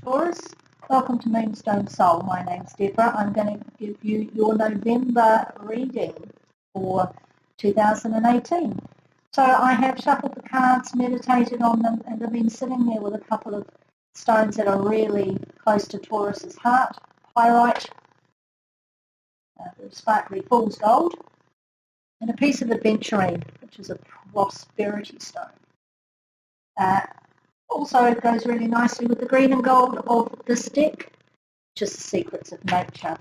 Taurus. Welcome to Moonstone Soul. My name's Deborah. I'm going to give you your November reading for 2018. So I have shuffled the cards, meditated on them, and I've been sitting there with a couple of stones that are really close to Taurus's heart. Pyrite, the sparkly fool's gold, and a piece of adventurine, which is a prosperity stone. Also, it goes really nicely with the green and gold of this deck, which is the secrets of nature.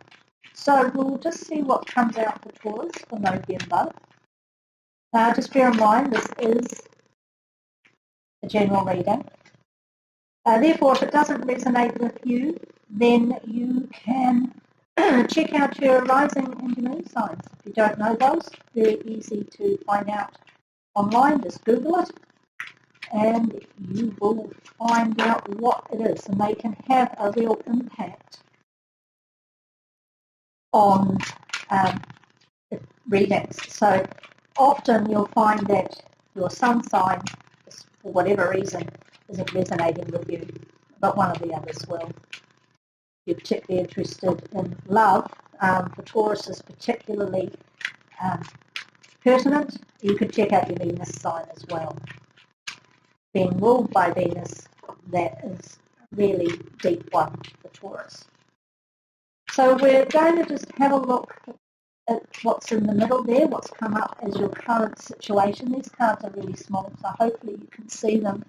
So we'll just see what comes out for Taurus for November. Just bear in mind, this is a general reading. Therefore, if it doesn't resonate with you, then you can check out your rising and your moon signs. If you don't know those, very easy to find out online. Just Google it, and you will find out what it is, and they can have a real impact on readings. So often you'll find that your sun sign, for whatever reason, isn't resonating with you, but one of the others will. If you're particularly interested in love, for Taurus is particularly pertinent. You could check out your Venus sign as well. Being ruled by Venus, that is a really deep one for Taurus. So we're going to just have a look at what's in the middle there, what's come up as your current situation. These cards are really small, so hopefully you can see them.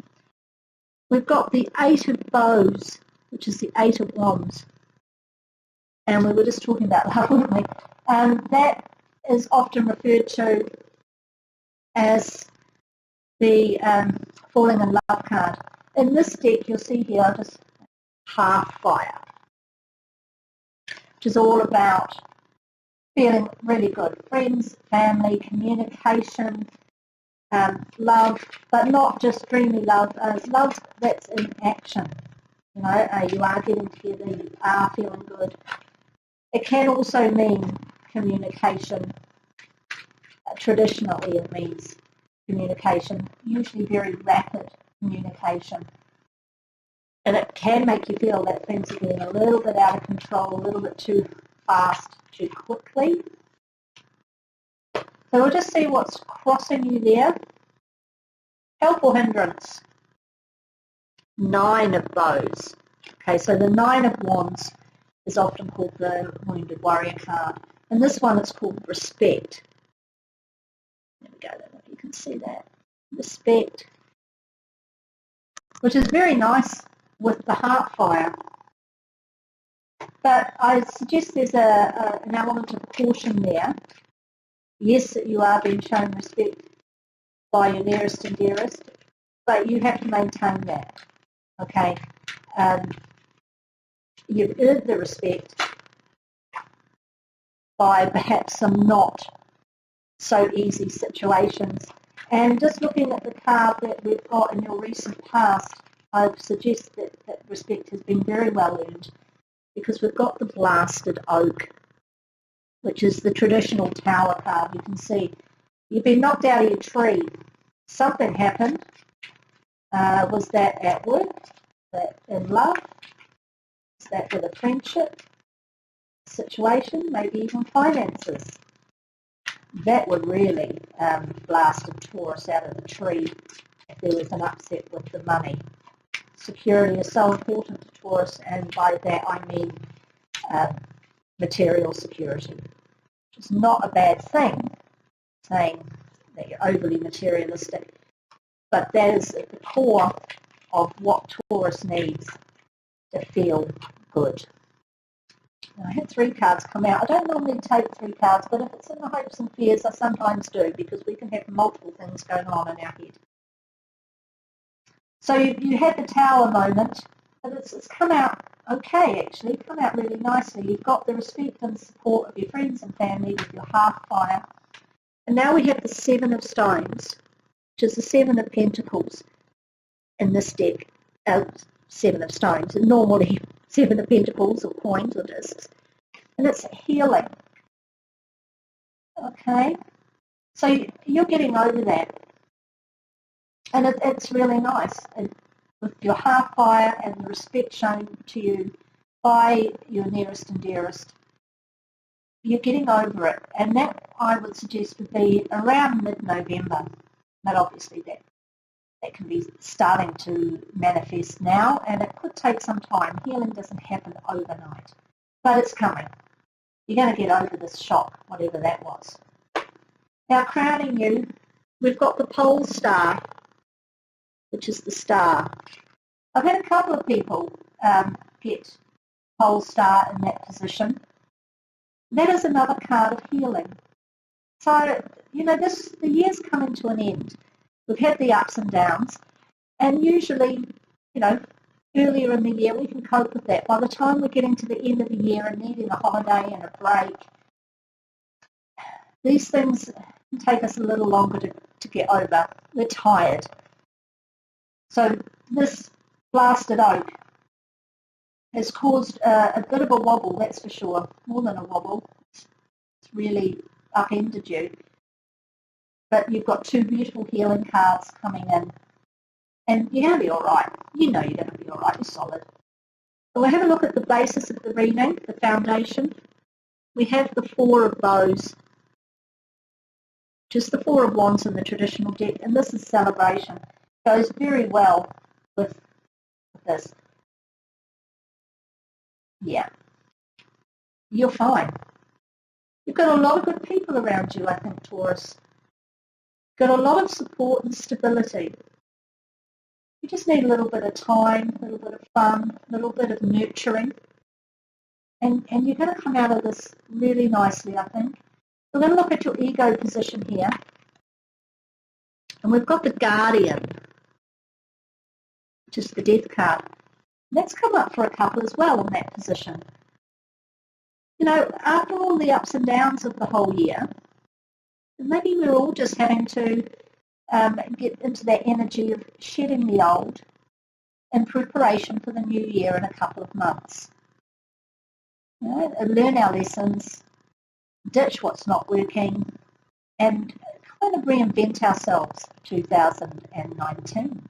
We've got the Eight of Bows, which is the Eight of Wands. And we were just talking about that, weren't we? That is often referred to as the Falling in Love card. In this deck, you'll see here just half fire, which is all about feeling really good. Friends, family, communication, love, but not just dreamy love. Love that's in action. You know, you are getting together, you are feeling good. It can also mean communication. Traditionally, it means communication, usually very rapid communication. And it can make you feel that things are getting a little bit out of control, a little bit too fast, too quickly. So we'll just see what's crossing you there. Help or hindrance? Nine of Bows. Okay, so the Nine of Wands is often called the Wounded Warrior card. And this one is called Respect. There we go, I don't know if you can see that. Respect, which is very nice with the heart fire. But I suggest there's an element of caution there. Yes, you are being shown respect by your nearest and dearest, but you have to maintain that. Okay, you've earned the respect by perhaps some not so easy situations. And just looking at the card that we've got in your recent past, I would suggest that respect has been very well earned, because we've got the Blasted Oak, which is the traditional tower card. You can see you've been knocked out of your tree. Something happened. Was that at work? That in love? Is that with a friendship situation? Maybe even finances? That would really blast a Taurus out of the tree if there was an upset with the money. Security is so important to Taurus, and by that I mean material security, which is not a bad thing, saying that you're overly materialistic, but that is at the core of what Taurus needs to feel good. Now, I had 3 cards come out. I don't normally take 3 cards, but if it's in the hopes and fears, I sometimes do, because we can have multiple things going on in our head. So you had the Tower moment, but it's come out okay, actually, come out really nicely. You've got the respect and support of your friends and family with your half fire. And now we have the Seven of Stones, which is the Seven of Pentacles in this deck. Seven of Stones, and normally Seven of Pentacles or coins or discs. And it's healing. Okay, so you're getting over that. And it's really nice. And with your heart fire and the respect shown to you by your nearest and dearest, you're getting over it. And that, I would suggest, would be around mid-November. But obviously that can be starting to manifest now, and it could take some time. Healing doesn't happen overnight, but it's coming. You're going to get over this shock, whatever that was. Now, crowning you, we've got the pole star, which is the star. I've had a couple of people get pole star in that position. That is another card of healing. So, the year's coming to an end. We've had the ups and downs, and usually, earlier in the year we can cope with that. By the time we're getting to the end of the year and needing a holiday and a break, these things can take us a little longer to get over. We're tired. So this blasted oak has caused a bit of a wobble, that's for sure, more than a wobble. It's really upended you. But you've got two beautiful healing cards coming in. And you're going to be all right. You know you're going to be all right. You're solid. So we'll have a look at the basis of the reading, the foundation. We have the Four of Bows, just the Four of Wands in the traditional deck, and this is celebration. Goes very well with this. Yeah. You're fine. You've got a lot of good people around you, I think, Taurus. Got a lot of support and stability. You just need a little bit of time, a little bit of fun, a little bit of nurturing. And you're going to come out of this really nicely, I think. We're going to look at your ego position here. And we've got the Guardian, which is the Death card. That's come up for a couple as well in that position. After all the ups and downs of the whole year, maybe we're all just having to get into that energy of shedding the old in preparation for the new year in a couple of months. Learn our lessons, ditch what's not working, and kind of reinvent ourselves for 2019.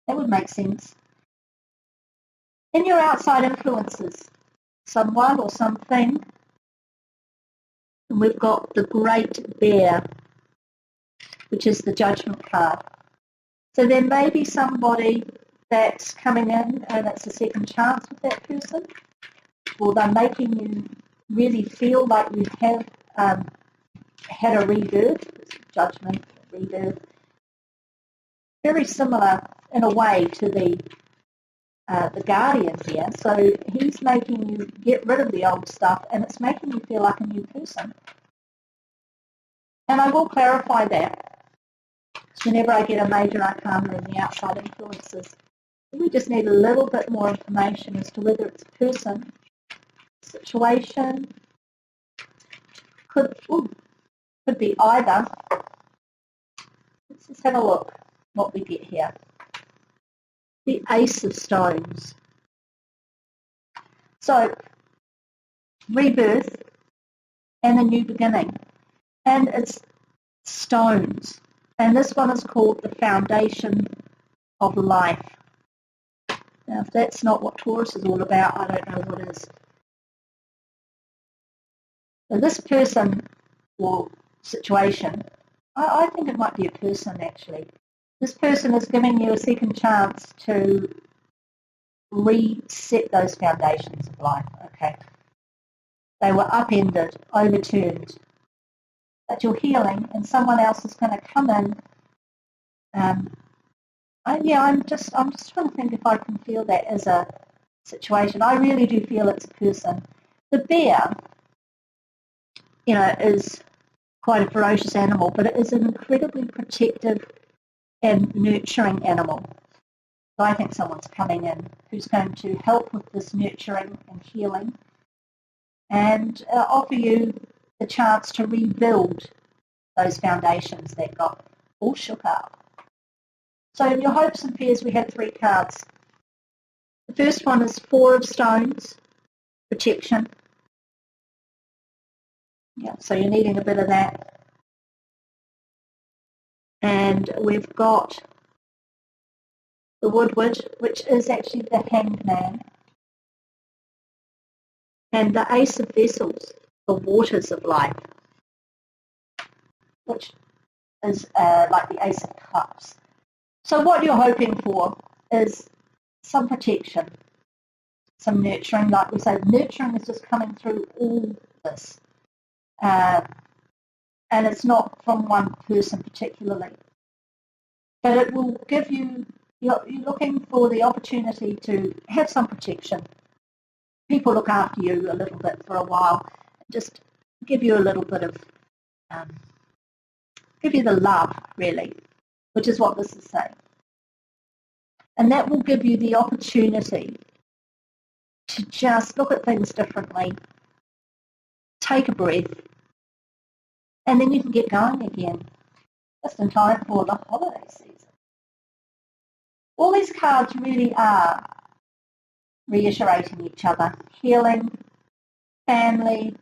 That would make sense. In your outside influences, someone or something, and we've got the Great Bear, which is the Judgment card. So there may be somebody that's coming in and it's a second chance with that person, or they're making you really feel like you have had a rebirth, Judgment, rebirth. Very similar in a way to the Guardian here. So he's making you get rid of the old stuff, and it's making you feel like a new person. And I will clarify that whenever I get a major arcana in the outside influences. We just need a little bit more information as to whether it's a person, situation, could be either. Let's just have a look what we get here. The Ace of Stones. So, rebirth and a new beginning. And it's stones. And this one is called the Foundation of Life. Now, if that's not what Taurus is all about, I don't know what is. So this person or situation, I think it might be a person actually. This person is giving you a second chance to reset those foundations of life, okay? They were upended, overturned, but you're healing, and someone else is going to come in. I'm just trying to think if I can feel that as a situation. I really do feel it's a person. The bear, is quite a ferocious animal, but it is an incredibly protective and nurturing animal. So I think someone's coming in who's going to help with this nurturing and healing and offer you the chance to rebuild those foundations that got all shook up. So in your hopes and fears, we have 3 cards. The first one is Four of Stones, protection. Yeah, so you're needing a bit of that. And we've got the Woodward, which is actually the Hanged Man, and the Ace of Vessels, the Waters of Life, which is like the Ace of Cups. So what you're hoping for is some protection, some nurturing. Like we say, nurturing is just coming through all this. And it's not from one person particularly. But it will give you, you're looking for the opportunity to have some protection. People look after you a little bit for a while, just give you a little bit of, give you the love, really, which is what this is saying. And that will give you the opportunity to just look at things differently, take a breath, and then you can get going again, just in time for the holiday season. All these cards really are reiterating each other: healing, family,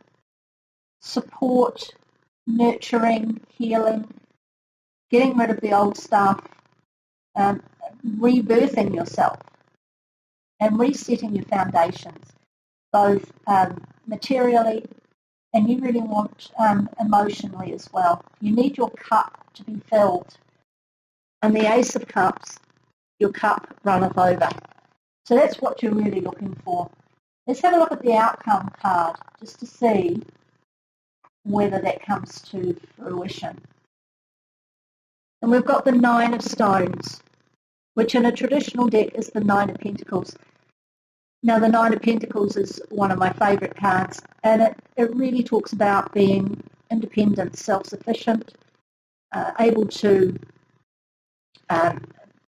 support, nurturing, healing, getting rid of the old stuff, rebirthing yourself, and resetting your foundations, both materially and you really want emotionally as well. You need your cup to be filled. And the Ace of Cups, your cup runneth over. So that's what you're really looking for. Let's have a look at the outcome card just to see whether that comes to fruition. And we've got the Nine of Stones, which in a traditional deck is the Nine of Pentacles. Now the Nine of Pentacles is one of my favourite cards, and it really talks about being independent, self-sufficient, able to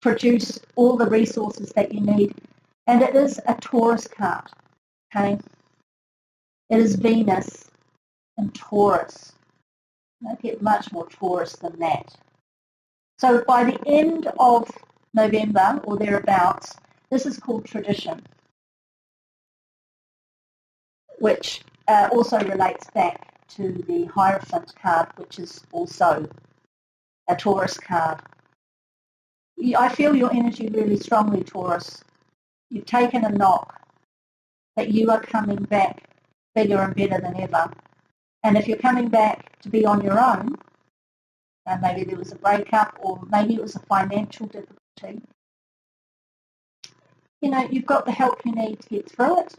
produce all the resources that you need. And it is a Taurus card, okay? It is Venus and Taurus. You don't get much more Taurus than that. So by the end of November or thereabouts, this is called tradition, which also relates back to the Hierophant card, which is also a Taurus card. I feel your energy really strongly, Taurus. You've taken a knock, but you are coming back bigger and better than ever. And if you're coming back to be on your own, and maybe there was a breakup or maybe it was a financial difficulty, you know, you've got the help you need to get through it.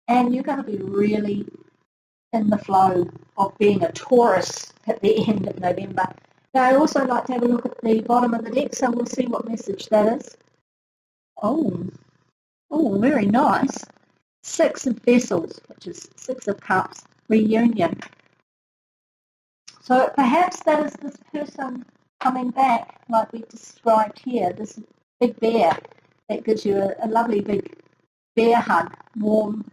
And you're going to be really in the flow of being a Taurus at the end of November. Now, I also like to have a look at the bottom of the deck, so we'll see what message that is. Oh, very nice. Six of Vessels, which is Six of Cups, reunion. So perhaps that is this person coming back, like we described here, this big bear that gives you a lovely big bear hug, warm,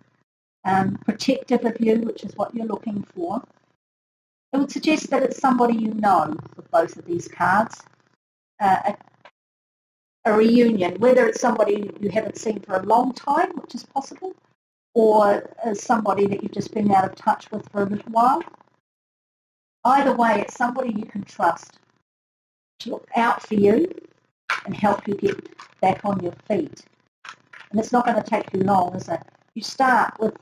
protective of you, which is what you're looking for. It would suggest that it's somebody you know with both of these cards. A reunion, whether it's somebody you haven't seen for a long time, which is possible, or somebody that you've just been out of touch with for a little while. Either way, it's somebody you can trust to look out for you and help you get back on your feet. And it's not going to take you long, is it? You start with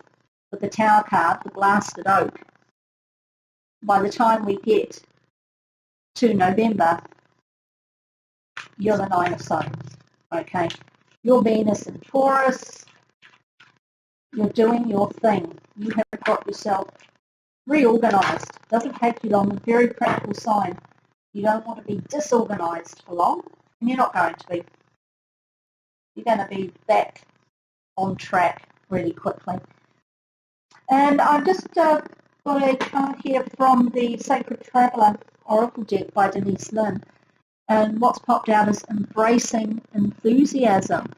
the Tower card, the Blasted Oak. By the time we get to November, you're the Nine of Stones, okay? You're Venus and Taurus. You're doing your thing. You have got yourself reorganised. Doesn't take you long. A very practical sign. You don't want to be disorganised for long, and you're not going to be. You're going to be back on track really quickly. And I've just got a card here from the Sacred Traveller Oracle deck by Denise Lynn. And what's popped out is embracing enthusiasm.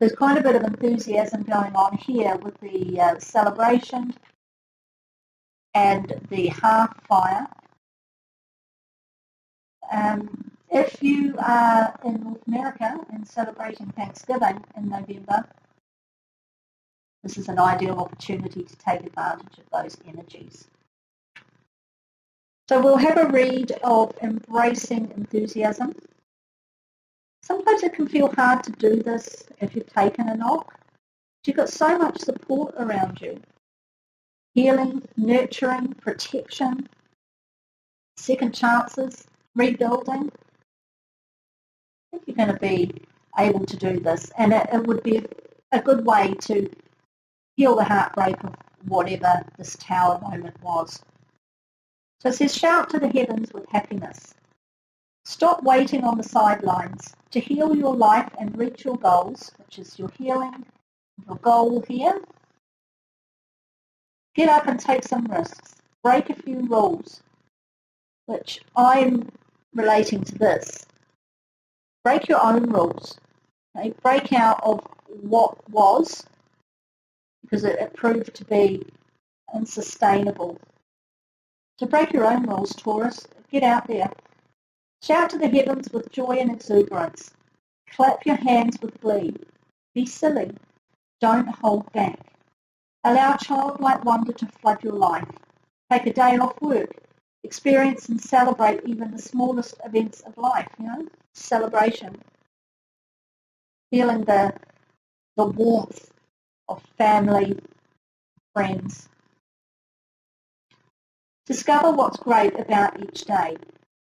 There's quite a bit of enthusiasm going on here with the celebration and the hearth fire. If you are in North America and celebrating Thanksgiving in November, this is an ideal opportunity to take advantage of those energies. So we'll have a read of embracing enthusiasm. Sometimes it can feel hard to do this if you've taken a knock. You've got so much support around you. Healing, nurturing, protection, second chances, rebuilding. I think you're going to be able to do this, and it would be a good way to heal the heartbreak of whatever this Tower moment was. So it says, shout to the heavens with happiness. Stop waiting on the sidelines. To heal your life and reach your goals, which is your healing, your goal here, get up and take some risks. Break a few rules, which I'm relating to this. Break your own rules. Okay? Break out of what was, because it proved to be unsustainable. So break your own rules, Taurus. Get out there. Shout to the heavens with joy and exuberance. Clap your hands with glee. Be silly. Don't hold back. Allow childlike wonder to flood your life. Take a day off work. Experience and celebrate even the smallest events of life, celebration. Feeling the warmth of family, friends. Discover what's great about each day.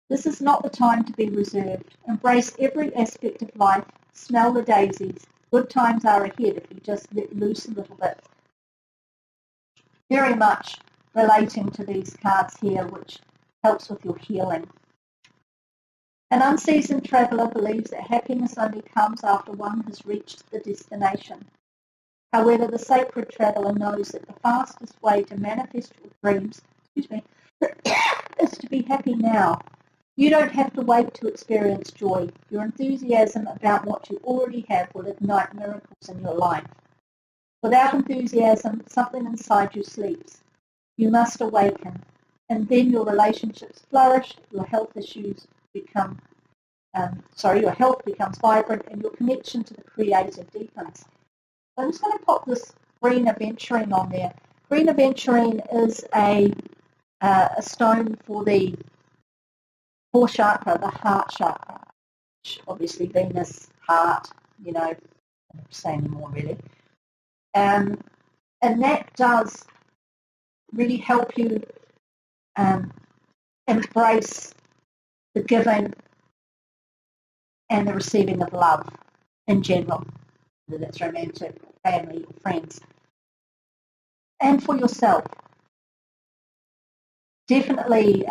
This is not the time to be reserved. Embrace every aspect of life. Smell the daisies. Good times are ahead if you just let loose a little bit. Very much relating to these cards here, which helps with your healing. An unseasoned traveller believes that happiness only comes after one has reached the destination. However, the sacred traveller knows that the fastest way to manifest your dreams, is to be happy now. You don't have to wait to experience joy. Your enthusiasm about what you already have will ignite miracles in your life. Without enthusiasm, something inside you sleeps. You must awaken, and then your relationships flourish, your health becomes vibrant, and your connection to the Creator deepens. I'm just going to pop this green aventurine on there. Green aventurine is a stone for the fourth chakra, the heart chakra, which obviously Venus, heart, I don't say anymore really. And that does really help you embrace the giving and the receiving of love in general, whether that's romantic, family, or friends. And for yourself. Definitely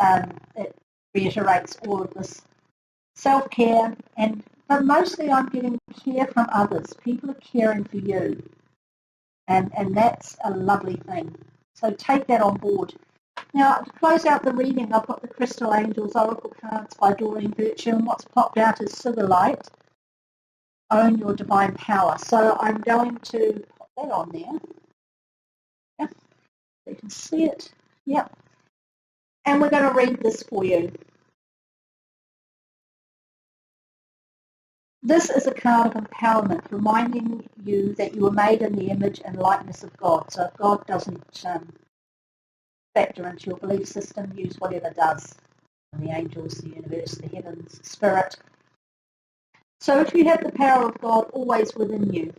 it reiterates all of this self-care, but mostly I'm getting care from others. People are caring for you, and that's a lovely thing. So take that on board. Now, to close out the reading, I've got the Crystal Angels Oracle cards by Doreen Virtue, and what's popped out is Silverlight, Own Your Divine Power. So I'm going to put that on there. Yeah, you can see it. Yep. And we're going to read this for you. This is a card of empowerment, reminding you that you were made in the image and likeness of God. So if God doesn't factor into your belief system, use whatever does. The angels, the universe, the heavens, spirit. So if you have the power of God always within you.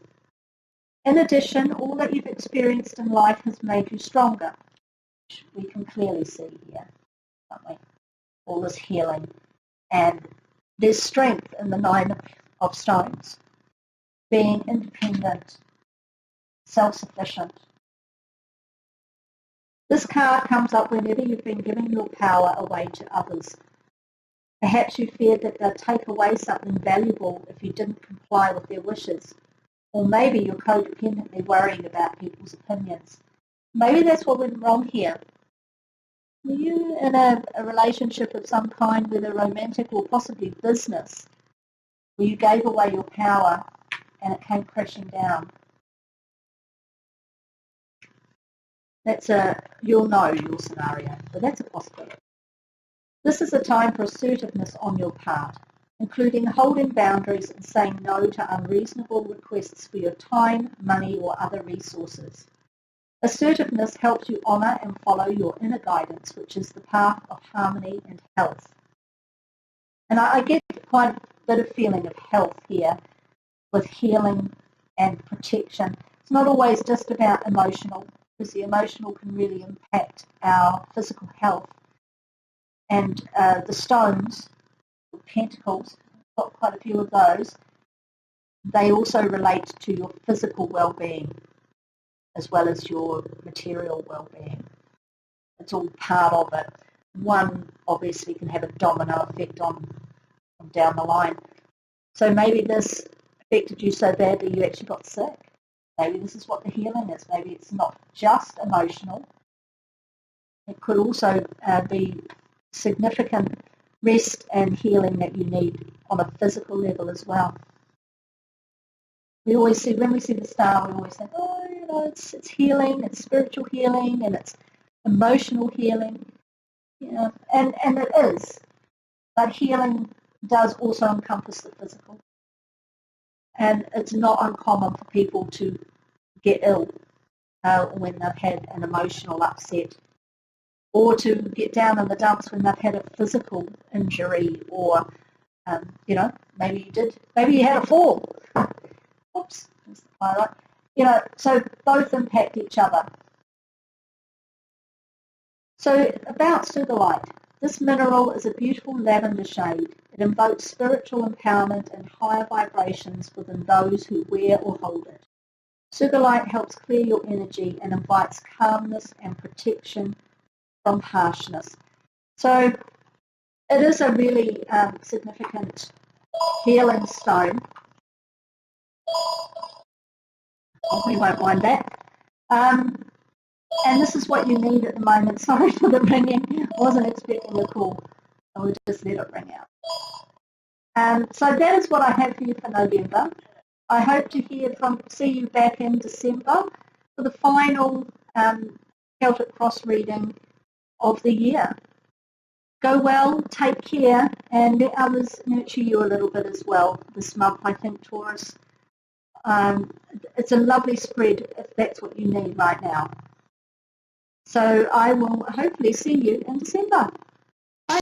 In addition, all that you've experienced in life has made you stronger, which we can clearly see here, can't we? All this healing. And there's strength in the Nine of Stones, being independent, self-sufficient. This card comes up whenever you've been giving your power away to others. Perhaps you feared that they'd take away something valuable if you didn't comply with their wishes. Or maybe you're codependently worrying about people's opinions. Maybe that's what went wrong here. Were you in a relationship of some kind, whether romantic or possibly business, where you gave away your power and it came crashing down? You'll know your scenario, but that's a possibility. This is a time for assertiveness on your part, including holding boundaries and saying no to unreasonable requests for your time, money, or other resources. Assertiveness helps you honour and follow your inner guidance, which is the path of harmony and health. And I get quite a bit of feeling of health here with healing and protection. It's not always just about emotional, because the emotional can really impact our physical health. And the stones, the pentacles, I've got quite a few of those, they also relate to your physical well-being as well as your material well-being. It's all part of it. One obviously can have a domino effect on down the line. So maybe this affected you so badly you actually got sick. Maybe this is what the healing is. Maybe it's not just emotional. It could also be significant rest and healing that you need on a physical level as well. We always see, when we see the star, we always think, oh, you know, it's healing, it's spiritual healing, and it's emotional healing. You know, and it is. But healing does also encompass the physical. And it's not uncommon for people to get ill when they've had an emotional upset, or to get down in the dumps when they've had a physical injury, or, you know, maybe you had a fall. Oops, there's the highlight. You know, so both impact each other. So about Sugilite. This mineral is a beautiful lavender shade. It invokes spiritual empowerment and higher vibrations within those who wear or hold it. Sugilite helps clear your energy and invites calmness and protection from harshness. So it is a really significant healing stone. We won't mind that. And this is what you need at the moment. Sorry for the ringing. I wasn't expecting the call. I will just let it ring out. So that is what I have for you for November. I hope to see you back in December for the final Celtic Cross reading of the year. Go well, take care, and let others nurture you a little bit as well this month, I think, Taurus. It's a lovely spread if that's what you need right now. So I will hopefully see you in December.